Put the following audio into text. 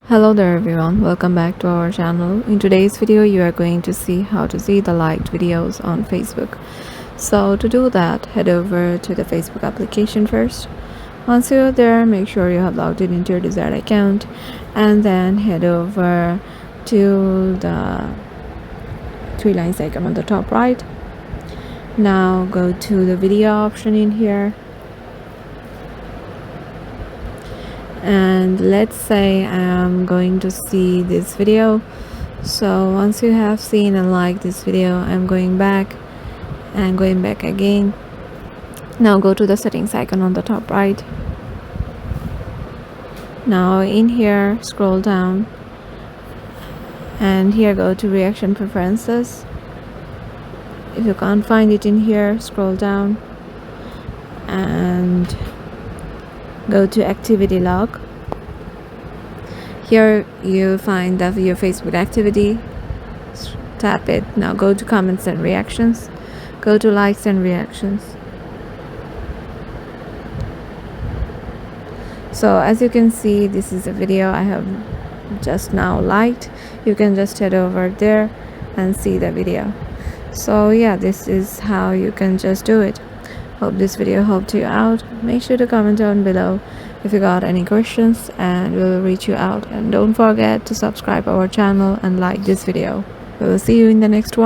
Hello there everyone, welcome back to our channel. In today's video you are going to see how to see the liked videos on Facebook. So to do that, head over to the Facebook application first. Once you're there, make sure you have logged in into your desired account and then head over to the three lines icon on the top right. Now go to the video option in here. And let's say I'm going to see this video. So once you have seen and liked this video, I'm going back and going back again. Now go to the settings icon on the top right. Now in here, scroll down and here go to reaction preferences. If you can't find it in here, scroll down and go to activity log. Here you find your Facebook activity. Tap it. Now go to comments and reactions. Go to likes and reactions. So as you can see, this is a video I have just now liked. You can just head over there and see the video. So yeah, this is how you can just do it. Hope this video helped you out. Make sure to comment down below if you got any questions and we will reach you out. And don't forget to subscribe our channel and like this video. We will see you in the next one.